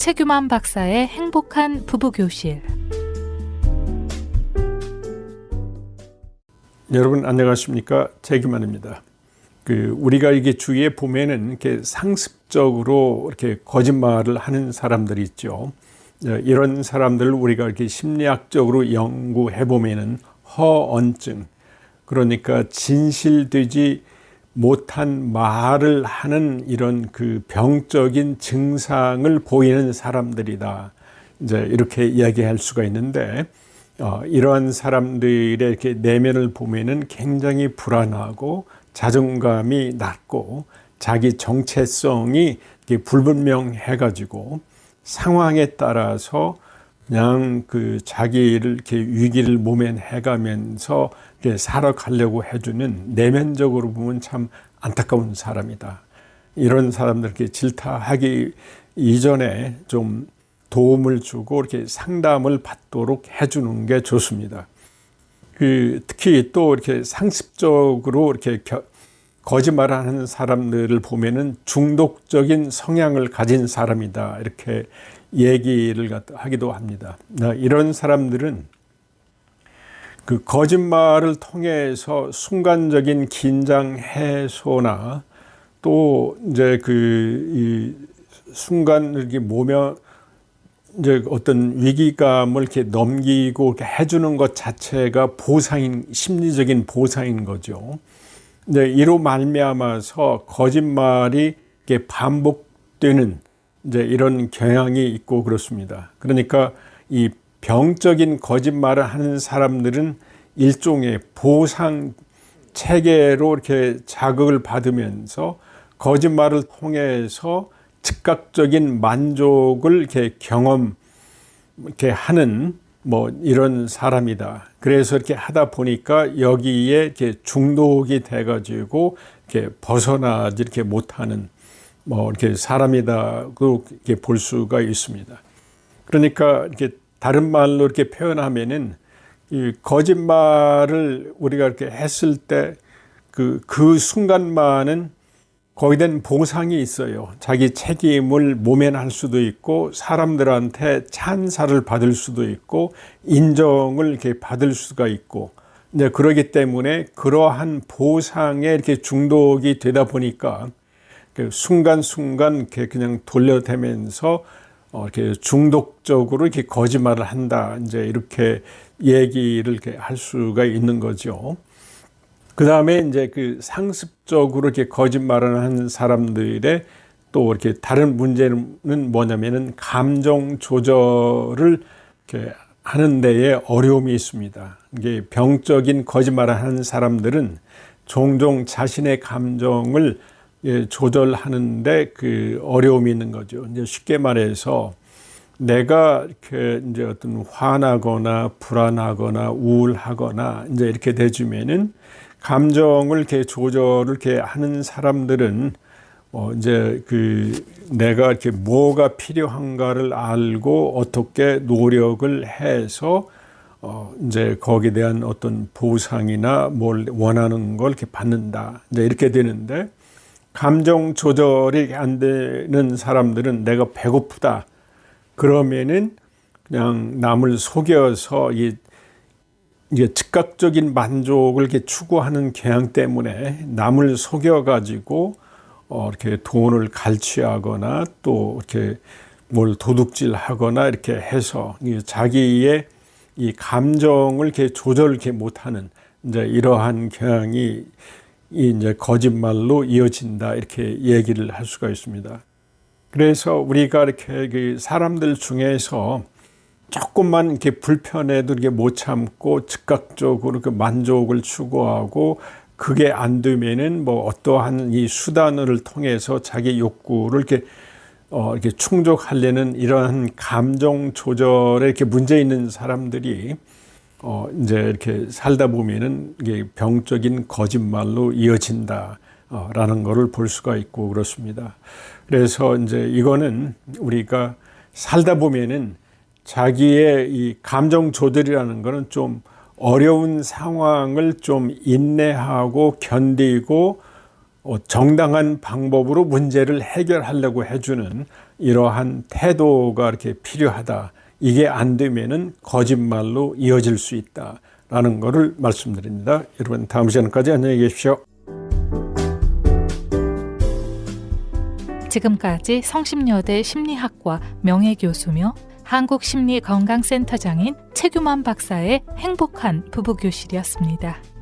최규만 박사의 행복한 부부교실. 여러분 안녕하십니까? 최규만입니다. 우리가 이게 주위에 보면은 이렇게 상습적으로 이렇게 거짓말을 하는 사람들이 있죠. 이런 사람들을 우리가 이렇게 심리학적으로 연구해 보면은 허언증, 그러니까 진실되지 못한 말을 하는 이런 병적인 증상을 보이는 사람들이다. 이제 이렇게 이야기할 수가 있는데, 이러한 사람들의 이렇게 내면을 보면은 굉장히 불안하고 자존감이 낮고 자기 정체성이 이렇게 불분명해가지고 상황에 따라서 그냥 자기를 이렇게 위기를 모면해가면서 이렇게 살아가려고 해주는, 내면적으로 보면 참 안타까운 사람이다. 이런 사람들께 질타하기 이전에 좀 도움을 주고 이렇게 상담을 받도록 해주는 게 좋습니다. 특히 또 이렇게 상습적으로 이렇게 거짓말하는 사람들을 보면은 중독적인 성향을 가진 사람이다, 이렇게 얘기를 하기도 합니다. 이런 사람들은 거짓말을 통해서 순간적인 긴장 해소나 또 이제 이 순간 이렇게 이제 어떤 위기감을 이렇게 넘기고 이렇게 해주는 것 자체가 심리적인 보상인 거죠. 이제 이로 말미암아서 거짓말이 이렇게 반복되는 이제 이런 경향이 있고 그렇습니다. 그러니까 이 병적인 거짓말을 하는 사람들은 일종의 보상 체계로 이렇게 자극을 받으면서 거짓말을 통해서 즉각적인 만족을 이렇게 하는 이런 사람이다. 그래서 이렇게 하다 보니까 여기에 이렇게 중독이 돼가지고 이렇게 벗어나지 이렇게 못하는 이렇게 사람이다고 이렇게 볼 수가 있습니다. 그러니까 이렇게 다른 말로 이렇게 표현하면은 이 거짓말을 우리가 이렇게 했을 때 그 순간만은 거기에 대한 보상이 있어요. 자기 책임을 모면할 수도 있고, 사람들한테 찬사를 받을 수도 있고, 인정을 이렇게 받을 수가 있고, 이제 그러기 때문에 그러한 보상에 이렇게 중독이 되다 보니까 순간순간 이렇게 그냥 돌려대면서 이렇게 중독적으로 이렇게 거짓말을 한다, 이제 이렇게 얘기를 이렇게 할 수가 있는 거죠. 그 다음에 이제 상습적으로 이렇게 거짓말을 하는 사람들의 또 이렇게 다른 문제는 뭐냐면은 감정 조절을 이렇게 하는 데에 어려움이 있습니다. 이게 병적인 거짓말을 하는 사람들은 종종 자신의 감정을 조절하는데 어려움이 있는 거죠. 이제 쉽게 말해서 내가 이렇게 이제 어떤 화나거나 불안하거나 우울하거나 이제 이렇게 되주면은 감정을 이렇게 조절을 이렇게 하는 사람들은 이제 내가 이렇게 뭐가 필요한가를 알고 어떻게 노력을 해서 이제 거기에 대한 어떤 보상이나 뭘 원하는 걸 이렇게 받는다, 이제 이렇게 되는데, 감정 조절이 안 되는 사람들은 내가 배고프다 그러면은 그냥 남을 속여서 이게 즉각적인 만족을 이렇게 추구하는 경향 때문에 남을 속여가지고 이렇게 돈을 갈취하거나 또 이렇게 뭘 도둑질하거나 이렇게 해서 자기의 이 감정을 이렇게 조절을 이렇게 못하는 이제 이러한 경향이 이제 거짓말로 이어진다, 이렇게 얘기를 할 수가 있습니다. 그래서 우리가 이렇게 사람들 중에서 조금만 이렇게 불편해도 이렇게 못 참고 즉각적으로 만족을 추구하고, 그게 안 되면은 어떠한 이 수단을 통해서 자기 욕구를 이렇게 충족하려는 이러한 감정 조절에 이렇게 문제 있는 사람들이 이제 이렇게 살다 보면은 이게 병적인 거짓말로 이어진다, 라는 것을 볼 수가 있고 그렇습니다. 그래서 이제 이거는 우리가 살다 보면은 자기의 이 감정 조절이라는 것은 좀 어려운 상황을 좀 인내하고 견디고 정당한 방법으로 문제를 해결하려고 해주는 이러한 태도가 이렇게 필요하다. 이게 안 되면은 거짓말로 이어질 수 있다라는 것을 말씀드립니다. 여러분 다음 시간까지 안녕히 계십시오. 지금까지 성심여대 심리학과 명예교수며 한국심리건강센터장인 최규만 박사의 행복한 부부교실이었습니다.